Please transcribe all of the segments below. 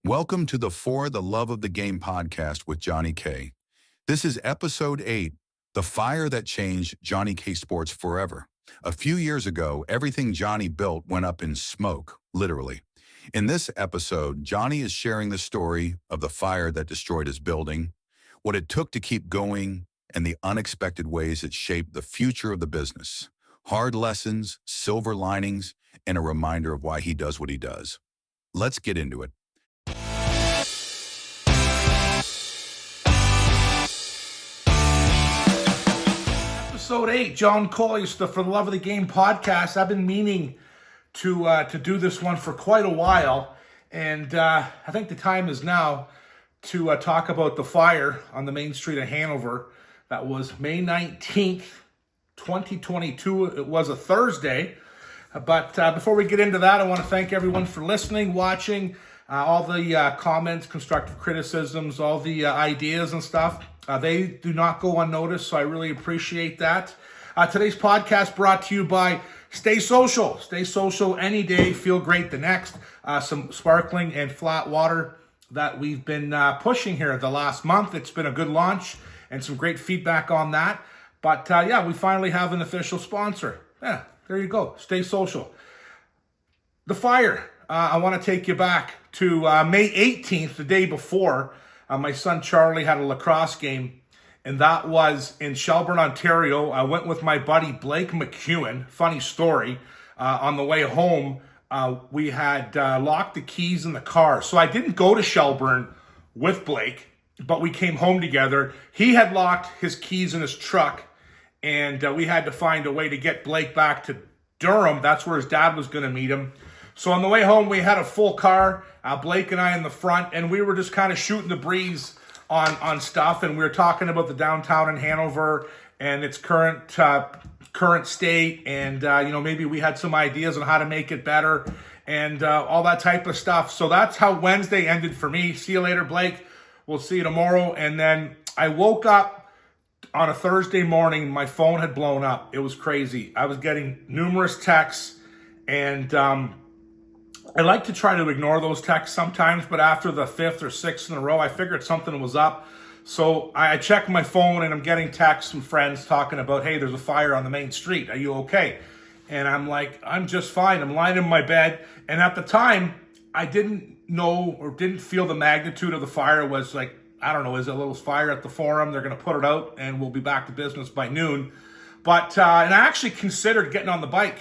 Welcome to the For the Love of the Game podcast with Johnny K. This is episode 8, The Fire That Changed Johnny K Sports Forever. A few years ago, everything Johnny built went up in smoke, literally. In this episode, Johnny is sharing the story of the fire that destroyed his building, what it took to keep going, and the unexpected ways it shaped the future of the business. Hard lessons, silver linings, and a reminder of why he does what he does. Let's get into it. Episode 8, John Collius, the For the Love of the Game podcast. I've been meaning to do this one for quite a while, and I think the time is now to talk about the fire on the main street of Hanover. That was May 19th, 2022. It was a Thursday. But before we get into that, I want to thank everyone for listening, watching, all the comments, constructive criticisms, all the ideas and stuff. They do not go unnoticed, so I really appreciate that. Today's podcast brought to you by Stay Social. Stay Social any day, feel great the next. Some sparkling and flat water that we've been pushing here the last month. It's been a good launch and some great feedback on that. But we finally have an official sponsor. Yeah, there you go. Stay Social. The fire. I want to take you back to May 18th, the day before. My son Charlie had a lacrosse game, and that was in Shelburne, Ontario. I went with my buddy Blake McEwen. Funny story. On the way home, we had locked the keys in the car. So I didn't go to Shelburne with Blake, but we came home together. He had locked his keys in his truck, and we had to find a way to get Blake back to Durham. That's where his dad was going to meet him. So on the way home, we had a full car, Blake and I in the front, and we were just kind of shooting the breeze on stuff, and we were talking about the downtown in Hanover and its current state, and maybe we had some ideas on how to make it better and all that type of stuff. So that's how Wednesday ended for me. See you later, Blake. We'll see you tomorrow. And then I woke up on a Thursday morning. My phone had blown up. It was crazy. I was getting numerous texts, and I like to try to ignore those texts sometimes, but after the 5th or 6th in a row, I figured something was up. So I checked my phone, and I'm getting texts from friends talking about, hey, there's a fire on the main street. Are you okay? And I'm like, I'm just fine. I'm lying in my bed. And at the time, I didn't know or didn't feel the magnitude of the fire. It was like, I don't know, is it a little fire at the Forum? They're going to put it out, and we'll be back to business by noon. But and I actually considered getting on the bike.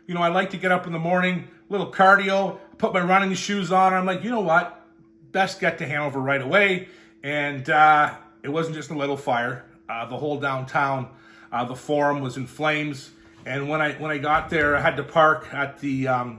You know, I like to get up in the morning, little cardio, put my running shoes on. I'm like, you know what? Best get to Hanover right away. And it wasn't just a little fire. The whole downtown, the Forum was in flames. And when I got there, I had to park at the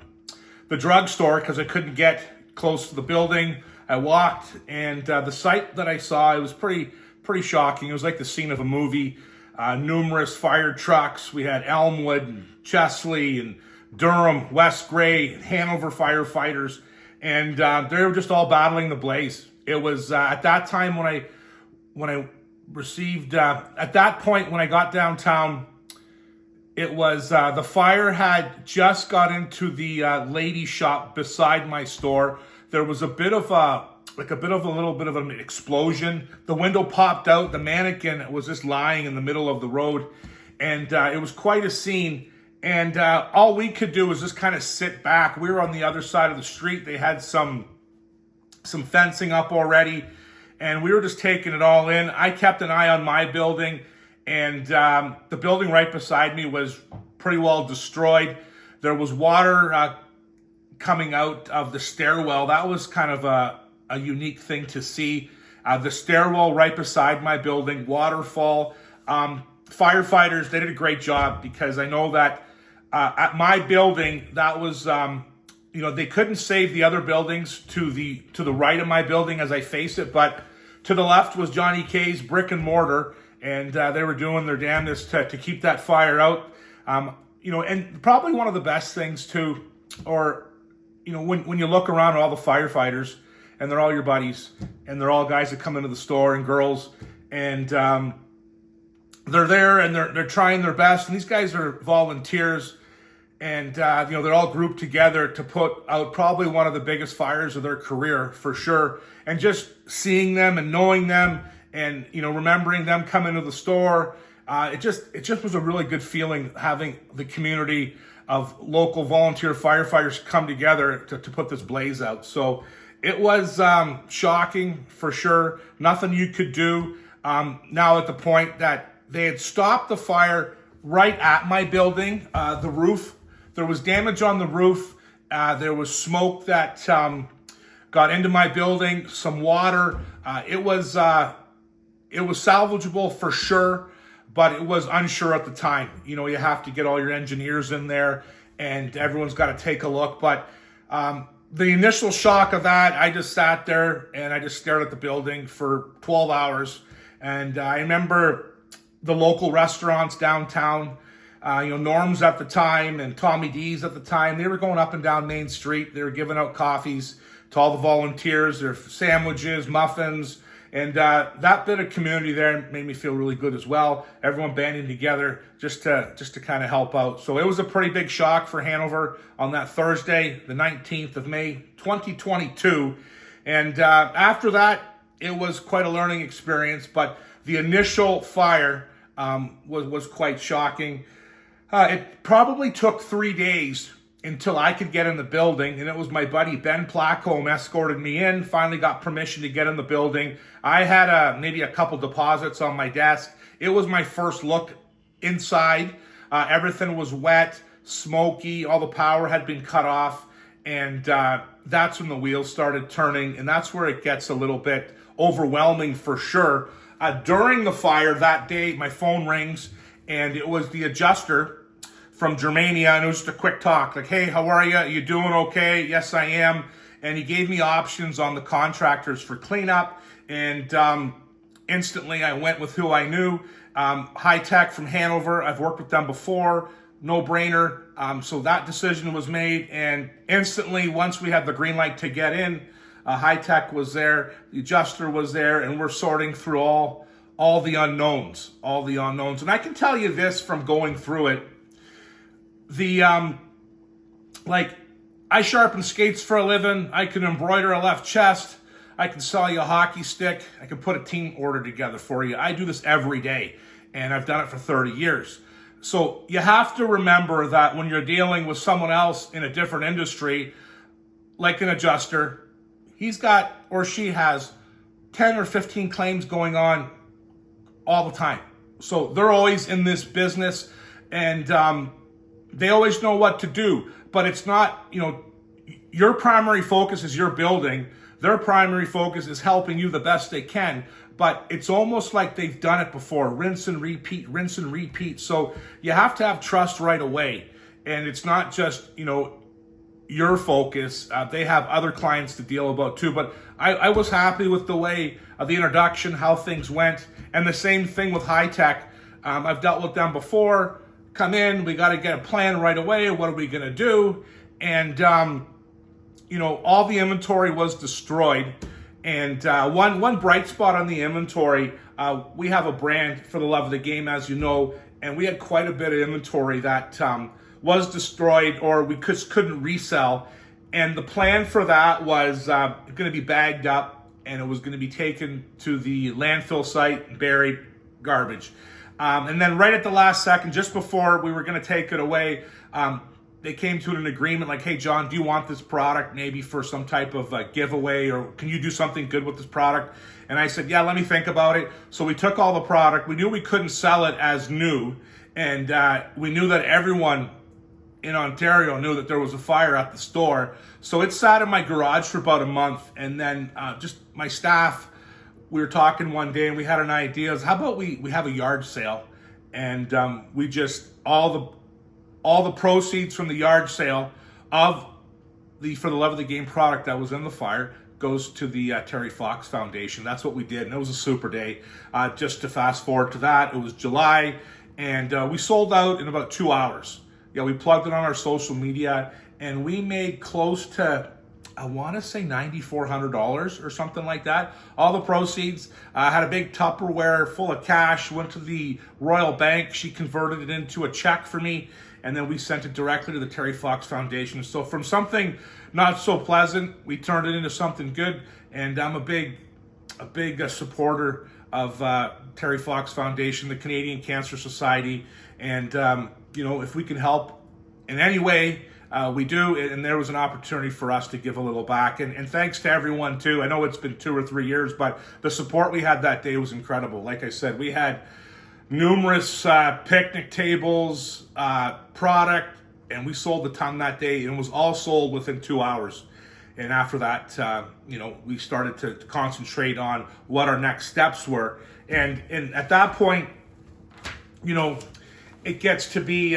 drugstore because I couldn't get close to the building. I walked, and the sight that I saw, it was pretty shocking. It was like the scene of a movie. Numerous fire trucks. We had Elmwood and Chesley and Durham, West Gray, Hanover firefighters, and they were just all battling the blaze. It was at that time when I received at that point when I got downtown, it was the fire had just got into the lady shop beside my store. There was a little bit of an explosion. The window popped out. The mannequin was just lying in the middle of the road, and it was quite a scene. And all we could do was just kind of sit back. We were on the other side of the street. They had some fencing up already, and we were just taking it all in. I kept an eye on my building, and the building right beside me was pretty well destroyed. There was water coming out of the stairwell. That was kind of a unique thing to see. The stairwell right beside my building, waterfall. Firefighters, they did a great job, because I know that at my building, that was, they couldn't save the other buildings to the right of my building as I face it, but to the left was Johnny K's brick and mortar, and they were doing their damnedest to keep that fire out. And probably one of the best things too, or when you look around at all the firefighters, and they're all your buddies, and they're all guys that come into the store and girls, and they're there and they're trying their best, and these guys are volunteers, And they're all grouped together to put out probably one of the biggest fires of their career for sure. And just seeing them and knowing them, and remembering them come into the store, it just was a really good feeling having the community of local volunteer firefighters come together to put this blaze out. So it was shocking for sure. Nothing you could do. Now at the point that they had stopped the fire right at my building, the roof. There was damage on the roof. There was smoke that got into my building. Some water. It was salvageable for sure, but it was unsure at the time. You have to get all your engineers in there, and everyone's got to take a look. But the initial shock of that, I just sat there and I just stared at the building for 12 hours. And I remember the local restaurants downtown. Norm's at the time and Tommy D's at the time. They were going up and down Main Street. They were giving out coffees to all the volunteers, their sandwiches, muffins, and that bit of community there made me feel really good as well. Everyone banding together just to kind of help out. So it was a pretty big shock for Hanover on that Thursday, the 19th of May, 2022. And after that, it was quite a learning experience. But the initial fire was quite shocking. It probably took 3 days until I could get in the building, and it was my buddy Ben Plackholm escorted me in, finally got permission to get in the building. I had maybe a couple deposits on my desk. It was my first look inside. Everything was wet, smoky, all the power had been cut off, and that's when the wheels started turning, and that's where it gets a little bit overwhelming for sure. During the fire that day, my phone rings, and it was the adjuster from Germania, and it was just a quick talk, like, hey, how are you? Are you doing okay? Yes, I am. And he gave me options on the contractors for cleanup, and instantly I went with who I knew. High Tech from Hanover, I've worked with them before, no brainer. So that decision was made, and instantly, once we had the green light to get in, High Tech was there, the adjuster was there, and we're sorting through all the unknowns. And I can tell you this from going through it. I sharpen skates for a living. I can embroider a left chest. I can sell you a hockey stick. I can put a team order together for you. I do this every day, and I've done it for 30 years. So you have to remember that when you're dealing with someone else in a different industry, like an adjuster, he's got or she has 10 or 15 claims going on all the time. So they're always in this business, and they always know what to do. But it's not, your primary focus is your building. Their primary focus is helping you the best they can. But it's almost like they've done it before. Rinse and repeat, rinse and repeat. So you have to have trust right away. And it's not just, your focus. They have other clients to deal about too. But I was happy with the way of the introduction, how things went. And the same thing with High Tech. I've dealt with them before. Come in, we got to get a plan right away. What are we going to do? And, all the inventory was destroyed. And one bright spot on the inventory, we have a brand for the love of the game, as you know, and we had quite a bit of inventory that was destroyed or we couldn't resell. And the plan for that was going to be bagged up, and it was going to be taken to the landfill site and buried, garbage. And then right at the last second, just before we were going to take it away, they came to an agreement like, hey, John, do you want this product maybe for some type of giveaway, or can you do something good with this product? And I said, yeah, let me think about it. So we took all the product. We knew we couldn't sell it as new, and we knew that everyone in Ontario knew that there was a fire at the store. So it sat in my garage for about a month, and then just my staff, we were talking one day and we had an idea. How about we have a yard sale, and we just all the proceeds from the yard sale of the For the Love of the Game product that was in the fire goes to the Terry Fox Foundation. That's what we did, and it was a super day. Just to fast forward to that, it was July, and we sold out in about 2 hours. Yeah, we plugged it on our social media, and we made close to, I want to say $9,400 or something like that. All the proceeds, had a big Tupperware full of cash, went to the Royal Bank. She converted it into a check for me, and then we sent it directly to the Terry Fox Foundation. So from something not so pleasant, we turned it into something good, and I'm a big supporter of Terry Fox Foundation, the Canadian Cancer Society, and if we can help in any way, we do, and there was an opportunity for us to give a little back. And thanks to everyone, too. I know it's been 2 or 3 years, but the support we had that day was incredible. Like I said, we had numerous picnic tables, product, and we sold a ton that day, and it was all sold within 2 hours. And after that, we started to concentrate on what our next steps were. And at that point, it gets to be,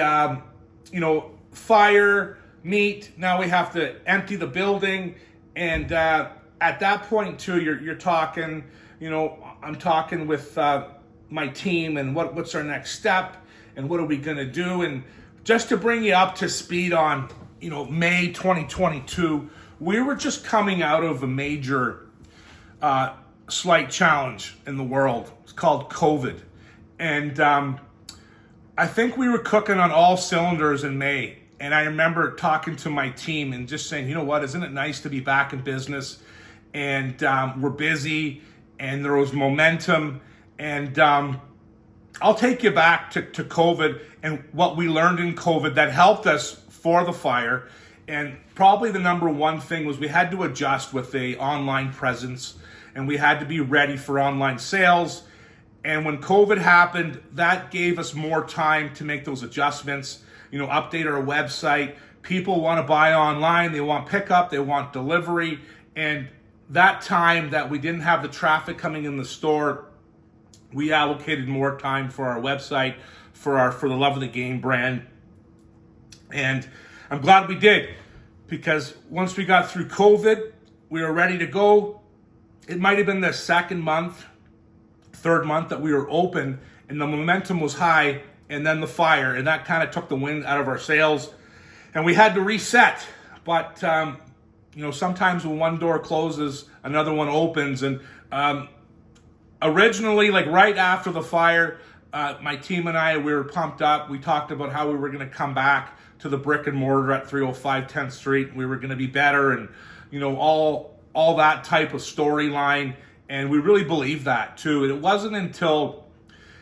fire, meat. Now we have to empty the building. And at that point, too, you're talking, I'm talking with my team and what's our next step and what are we going to do. And just to bring you up to speed on, May 2022, we were just coming out of a major slight challenge in the world. It's called COVID. And I think we were cooking on all cylinders in May. And I remember talking to my team and just saying, you know what, isn't it nice to be back in business? And we're busy and there was momentum. And I'll take you back to COVID and what we learned in COVID that helped us for the fire. And probably the number one thing was we had to adjust with the online presence, and we had to be ready for online sales. And when COVID happened, that gave us more time to make those adjustments, update our website. People want to buy online, they want pickup, they want delivery. And that time that we didn't have the traffic coming in the store, we allocated more time for our website, for the Love of the Game brand. And I'm glad we did, because once we got through COVID, we were ready to go. It might have been the third month that we were open, and the momentum was high, and then the fire, and that kind of took the wind out of our sails, and we had to reset. But sometimes when one door closes, another one opens. And originally, like right after the fire, my team and I, we were pumped up. We talked about how we were going to come back to the brick and mortar at 305 10th Street. We were going to be better, and all that type of storyline. And we really believed that too. And it wasn't until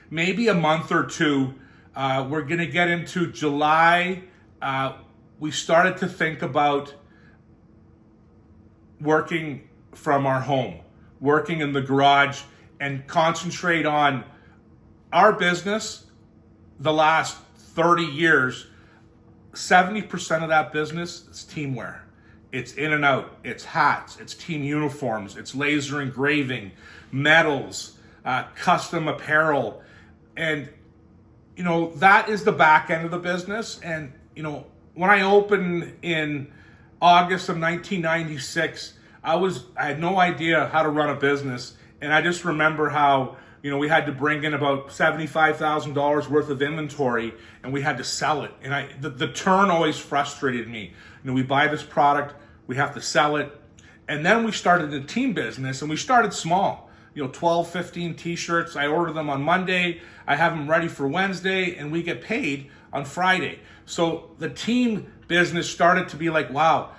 maybe a month or two, we're going to get into July, we started to think about working from our home, working in the garage, and concentrate on our business. The last 30 years, 70% of that business is teamwear. It's in and out, it's hats, it's team uniforms, it's laser engraving, medals, custom apparel. And, that is the back end of the business. And, when I opened in August of 1996, I had no idea how to run a business. And I just remember how, we had to bring in about $75,000 worth of inventory, and we had to sell it. And the turn always frustrated me. We buy this product, we have to sell it. And then we started the team business, and we started small. 12, 15 t-shirts. I order them on Monday. I have them ready for Wednesday, and we get paid on Friday. So the team business started to be like, wow.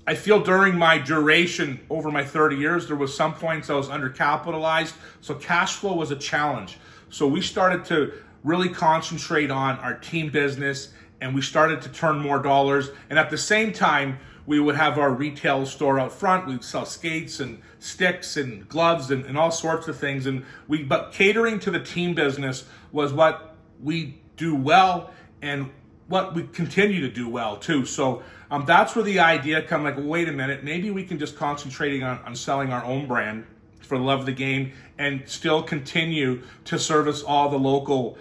I feel during my duration over my 30 years, there was some points I was undercapitalized. So cash flow was a challenge. So we started to really concentrate on our team business, and we started to turn more dollars. And at the same time, we would have our retail store out front. We'd sell skates and sticks and gloves and all sorts of things. But catering to the team business was what we do well, and what we continue to do well too. So that's where the idea come, like, wait a minute, maybe we can just concentrating on selling our own brand for the Love of the Game, and still continue to service all the local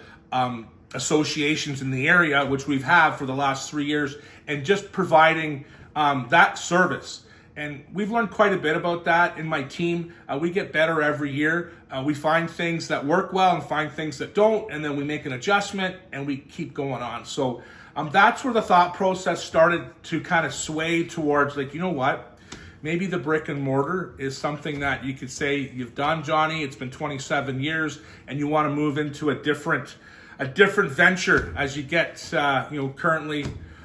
associations in the area, which we've had for the last 3 years, and just providing that service. And we've learned quite a bit about that in my team. We get better every year. We find things that work well and find things that don't, and then we make an adjustment and we keep going on. So that's where the thought process started to kind of sway towards, like, what? Maybe the brick and mortar is something that you could say you've done, Johnny. It's been 27 years, and you want to move into a different a different venture as you get, currently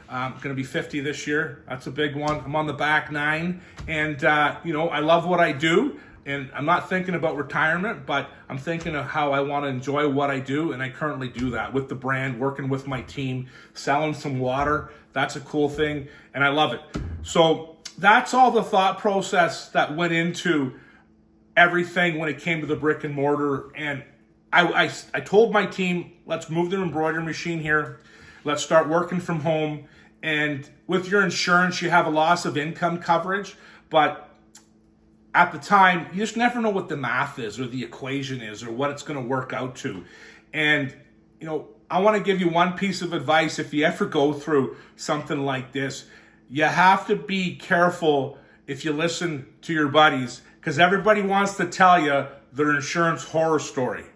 going to be 50 this year. That's a big one. I'm on the back nine, and I love what I do. And I'm not thinking about retirement, but I'm thinking of how I want to enjoy what I do. And I currently do that with the brand, working with my team, selling some water. That's a cool thing. And I love it. So that's all the thought process that went into everything when it came to the brick and mortar. And I told my team, let's move the embroidery machine here. Let's start working from home. And with your insurance, you have a loss of income coverage, but at the time, you just never know what the math is or the equation is or what it's going to work out to. And, I want to give you one piece of advice. If you ever go through something like this, you have to be careful if you listen to your buddies, because everybody wants to tell you their insurance horror story.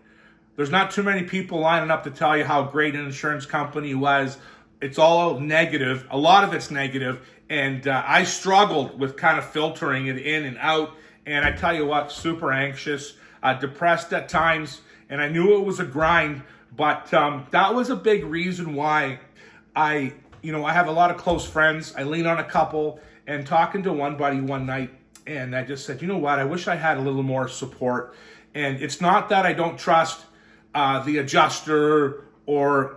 There's not too many people lining up to tell you how great an insurance company was. It's all negative. A lot of it's negative. And I struggled with kind of filtering it in and out. And I tell you what, super anxious, depressed at times, and I knew it was a grind, but that was a big reason why I have a lot of close friends. I lean on a couple, and talking to one buddy one night, and I just said, you know what, I wish I had a little more support. And it's not that I don't trust the adjuster or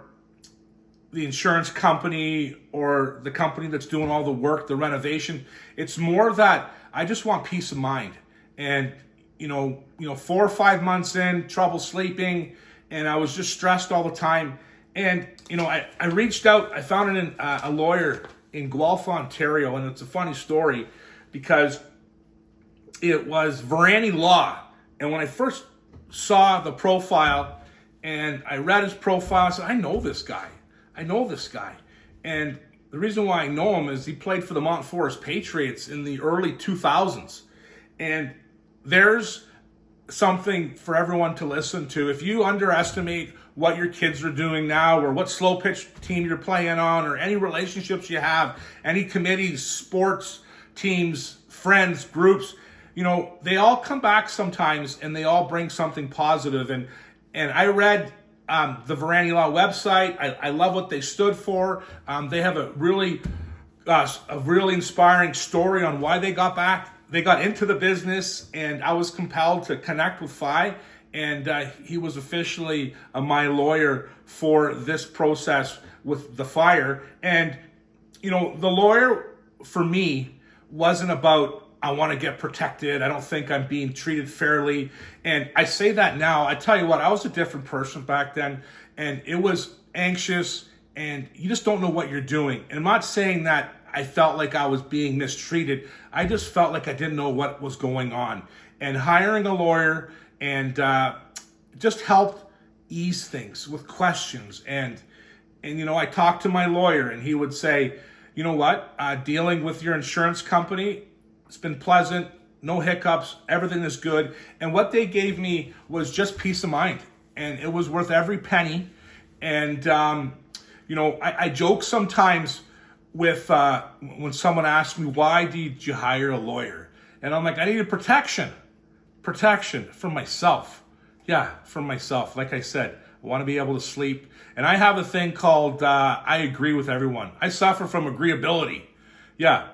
the insurance company or the company that's doing all the work, the renovation. It's more that I just want peace of mind. And, 4 or 5 months in, trouble sleeping, and I was just stressed all the time. And, I reached out, I found a lawyer in Guelph, Ontario, and it's a funny story because it was Varani Law. And when I first saw the profile and I read his profile, I said, I know this guy. And the reason why I know him is he played for the Mont Forest Patriots in the early 2000s. And there's something for everyone to listen to. If you underestimate what your kids are doing now or what slow pitch team you're playing on or any relationships you have, any committees, sports teams, friends, groups, they all come back sometimes and they all bring something positive. And I read the Varani Law website. I love what they stood for. They have a really inspiring story on why they got back. They got into the business, and I was compelled to connect with Fi, and he was officially my lawyer for this process with the fire. And, the lawyer for me wasn't about, I want to get protected. I don't think I'm being treated fairly. And I say that now. I tell you what, I was a different person back then, and it was anxious, and you just don't know what you're doing. And I'm not saying that I felt like I was being mistreated. I just felt like I didn't know what was going on. And hiring a lawyer and just helped ease things with questions. And I talked to my lawyer, and he would say, you know what, dealing with your insurance company, it's been pleasant, no hiccups, everything is good. And what they gave me was just peace of mind. And it was worth every penny. And, I joke sometimes with when someone asks me, why did you hire a lawyer? And I'm like, I needed protection for myself. Yeah, for myself. Like I said, I want to be able to sleep. And I have a thing called, I agree with everyone. I suffer from agreeability. Yeah,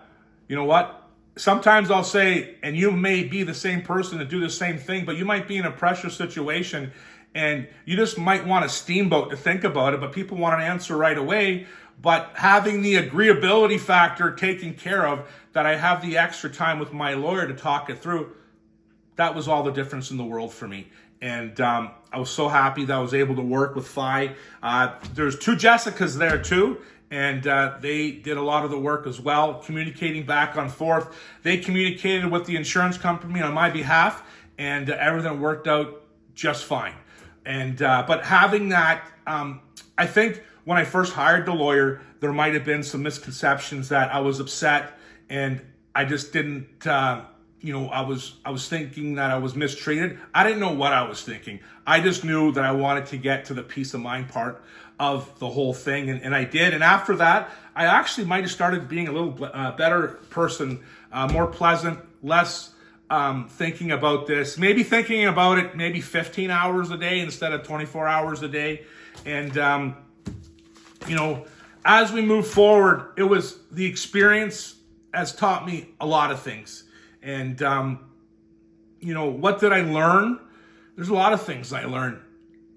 you know what? Sometimes I'll say, and you may be the same person to do the same thing, but you might be in a pressure situation and you just might want a steamboat to think about it, but people want an answer right away. But having the agreeability factor taken care of, that I have the extra time with my lawyer to talk it through, that was all the difference in the world for me. And I was so happy that I was able to work with Fi. There's 2 Jessicas there too, and they did a lot of the work as well, communicating back and forth. They communicated with the insurance company on my behalf, and everything worked out just fine. And but having that, I think when I first hired the lawyer, there might have been some misconceptions that I was upset, and I just didn't. I was thinking that I was mistreated. I didn't know what I was thinking. I just knew that I wanted to get to the peace of mind part of the whole thing, and I did. And after that, I actually might have started being a little better person, more pleasant, less thinking about this, maybe thinking about it maybe 15 hours a day instead of 24 hours a day. And, as we move forward, it was the experience has taught me a lot of things. And, what did I learn? There's a lot of things I learned.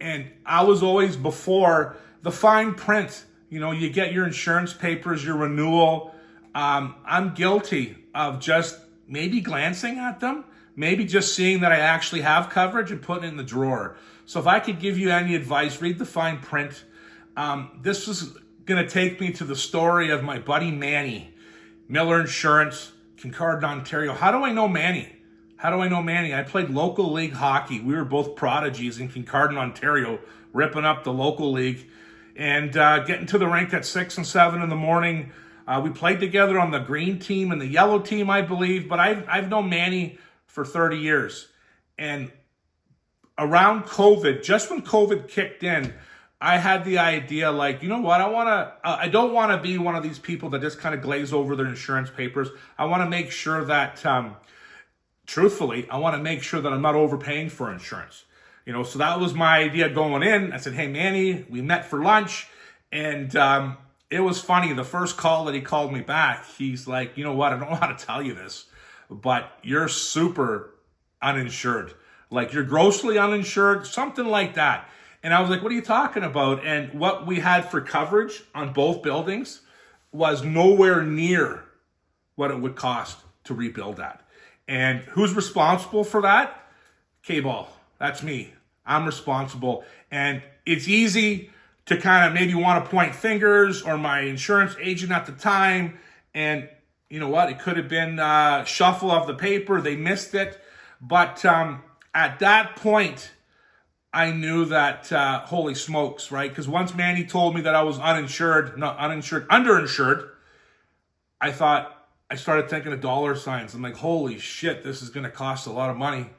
And I was always before the fine print. You get your insurance papers, your renewal. I'm guilty of just maybe glancing at them, maybe just seeing that I actually have coverage and putting it in the drawer. So if I could give you any advice, read the fine print. This was going to take me to the story of my buddy Manny, Miller Insurance, Kincardine, Ontario. How do I know Manny? I played local league hockey. We were both prodigies in Kincardine, Ontario, ripping up the local league and getting to the rink at 6 and 7 in the morning. We played together on the green team and the yellow team, I believe, but I've known Manny for 30 years. And around COVID, just when COVID kicked in, I had the idea, like, you know what, I don't want to be one of these people that just kind of glaze over their insurance papers. I want to make sure that, truthfully, I want to make sure that I'm not overpaying for insurance. So that was my idea going in. I said, hey, Manny, we met for lunch. And it was funny. The first call that he called me back, he's like, you know what, I don't know how to tell you this, but you're super uninsured. Like, you're grossly uninsured, something like that. And I was like, what are you talking about? And what we had for coverage on both buildings was nowhere near what it would cost to rebuild that. And who's responsible for that? K-Ball. That's me. I'm responsible. And it's easy to kind of maybe want to point fingers or my insurance agent at the time. And you know what? It could have been shuffle of the paper. They missed it. But at that point, I knew that, holy smokes, right? Because once Manny told me that I was underinsured, I started thinking of dollar signs. I'm like, holy shit, this is going to cost a lot of money.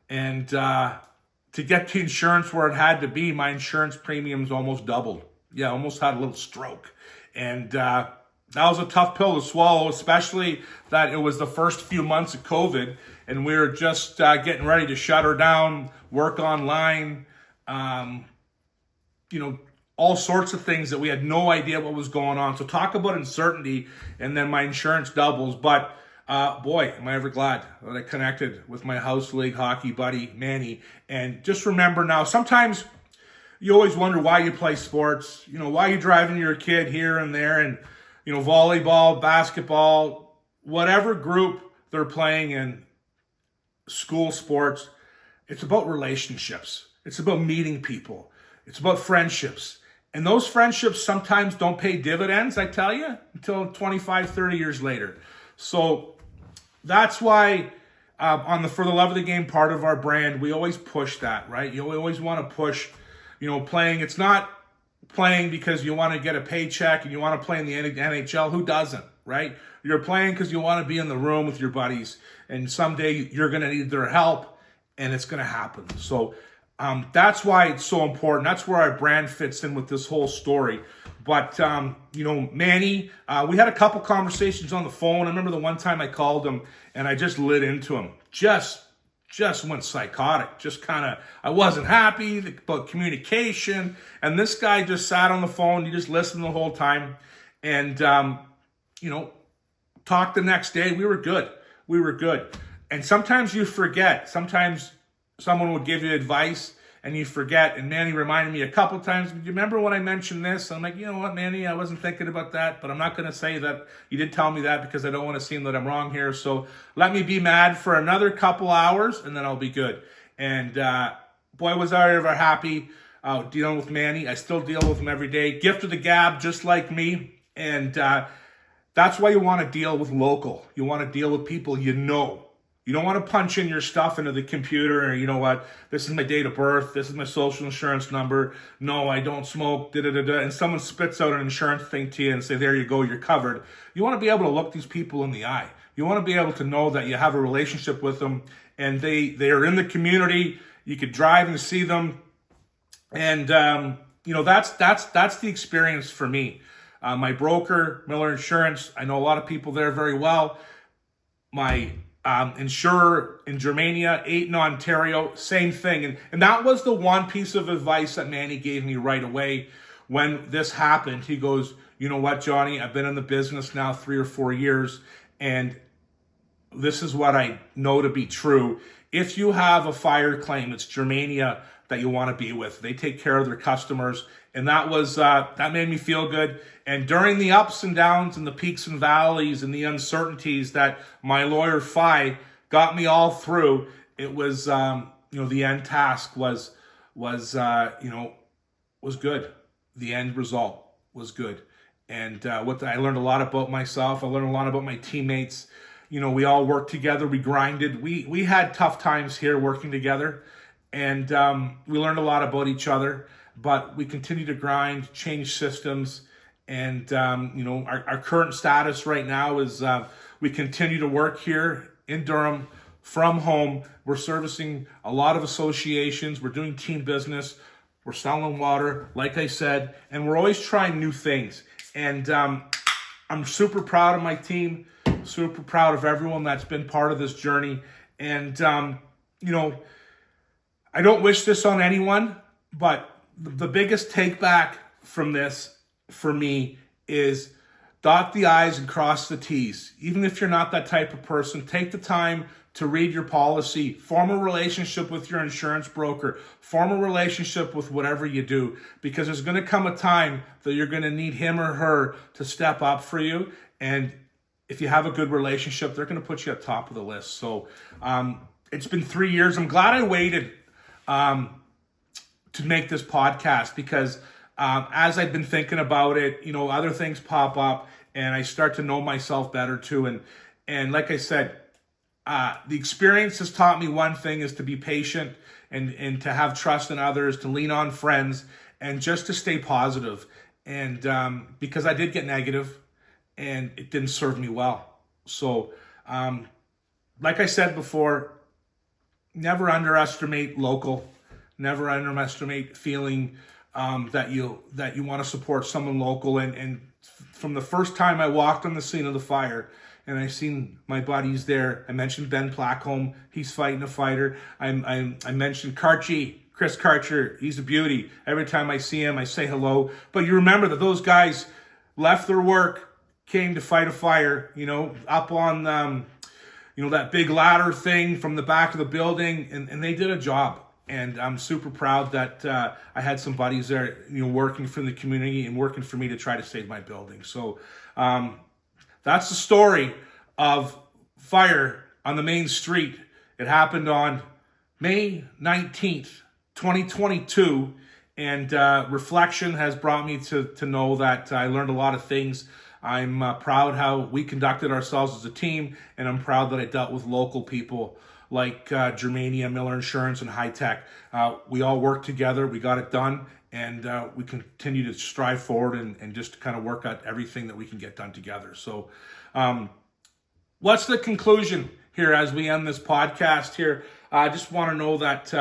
And to get the insurance where it had to be, my insurance premiums almost doubled. Yeah, almost had a little stroke. And that was a tough pill to swallow, especially that it was the first few months of COVID and we were just getting ready to shut her down, work online, all sorts of things that we had no idea what was going on. So talk about uncertainty, and then my insurance doubles. But boy, am I ever glad that I connected with my house league hockey buddy, Manny. And just remember now, sometimes you always wonder why you play sports, why you're driving your kid here and there, and, volleyball, basketball, whatever group they're playing in, school sports. It's about relationships. It's about meeting people. It's about friendships. And those friendships sometimes don't pay dividends, I tell you, until 25, 30 years later. So that's why for the Love of the Game part of our brand, we always push that, right? You always want to push, playing. It's not playing because you want to get a paycheck and you want to play in the NHL. Who doesn't, right? You're playing because you want to be in the room with your buddies, and someday you're going to need their help, and it's going to happen. So that's why it's so important. That's where our brand fits in with this whole story. But, Manny, we had a couple conversations on the phone. I remember the one time I called him, and I just lit into him. Just went psychotic. Just kind of, I wasn't happy about communication. And this guy just sat on the phone. He just listened the whole time. And, talked the next day. We were good. And sometimes you forget. Sometimes someone will give you advice and you forget. And Manny reminded me a couple times, do you remember when I mentioned this? I'm like, you know what, Manny, I wasn't thinking about that, but I'm not going to say that you did tell me that because I don't want to seem that I'm wrong here. So let me be mad for another couple hours and then I'll be good. And boy, was I ever happy dealing with Manny. I still deal with him every day. Gift of the gab, just like me. And that's why you want to deal with local. You want to deal with people you know. You don't want to punch in your stuff into the computer or, you know what, this is my date of birth, this is my social insurance number, no, I don't smoke, and someone spits out an insurance thing to you and say, there you go, you're covered. You want to be able to look these people in the eye. You want to be able to know that you have a relationship with them and they are in the community. You could drive and see them. And, that's the experience for me. My broker, Miller Insurance, I know a lot of people there very well. My Insurer in Germania, 8 in Ontario, same thing. And that was the one piece of advice that Manny gave me right away when this happened. He goes, you know what, Johnny, I've been in the business now 3 or 4 years, and this is what I know to be true. If you have a fire claim, it's Germania that you want to be with. They take care of their customers. And that made me feel good. And during the ups and downs and the peaks and valleys and the uncertainties that my lawyer Fi got me all through, it was, the end task was good. The end result was good. And I learned a lot about myself. I learned a lot about my teammates. We all worked together. We grinded. We had tough times here working together. And we learned a lot about each other. But we continue to grind, change systems, and our current status right now is we continue to work here in Durham from home. We're servicing a lot of associations. We're doing team business. We're selling water, like I said, and we're always trying new things. And I'm super proud of my team, super proud of everyone that's been part of this journey. And I don't wish this on anyone, but the biggest take back from this for me is dot the I's and cross the T's. Even if you're not that type of person, take the time to read your policy, form a relationship with your insurance broker, form a relationship with whatever you do, because there's going to come a time that you're going to need him or her to step up for you. And if you have a good relationship, they're going to put you at top of the list. So it's been 3 years. I'm glad I waited to make this podcast, because as I've been thinking about it, other things pop up and I start to know myself better too. And like I said, the experience has taught me one thing, is to be patient and to have trust in others, to lean on friends, and just to stay positive. And because I did get negative and it didn't serve me well. So like I said before, never underestimate local. Never underestimate feeling that you want to support someone local. And from the first time I walked on the scene of the fire and I seen my buddies there, I mentioned Ben Plackholm, he's fighting a fighter. I mentioned Chris Karcher, he's a beauty. Every time I see him, I say hello. But you remember that those guys left their work, came to fight a fire, up on that big ladder thing from the back of the building, and they did a job. And I'm super proud that I had some buddies there, working for the community and working for me to try to save my building. So that's the story of fire on the main street. It happened on May 19th, 2022. And reflection has brought me to know that I learned a lot of things. I'm proud how we conducted ourselves as a team, and I'm proud that I dealt with local people like Germania, Miller Insurance, and High Tech. We all worked together, we got it done, and we continue to strive forward and just kind of work out everything that we can get done together. So what's the conclusion here as we end this podcast here? I just want to know that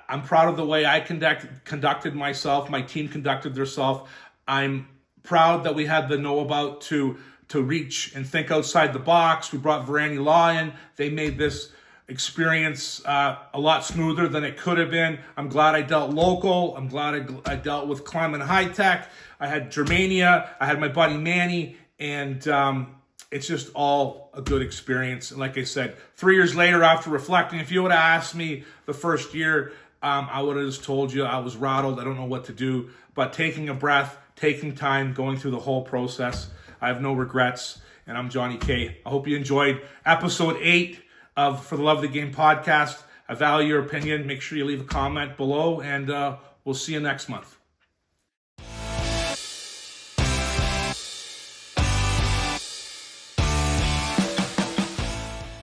I'm proud of the way I conducted myself, my team conducted themselves. I'm proud that we had the know about to reach and think outside the box. We brought Varani Law in. They made this experience a lot smoother than it could have been. I'm glad I dealt local. I'm glad I dealt with Climate High Tech. I had Germania. I had my buddy Manny, and it's just all a good experience. And like I said, 3 years later, after reflecting, if you would have asked me the first year, I would have just told you I was rattled. I don't know what to do. But taking a breath, taking time, going through the whole process, I have no regrets. And I'm Johnny K. I hope you enjoyed episode 8 of For the Love of the Game podcast. I value your opinion. Make sure you leave a comment below, and we'll see you next month.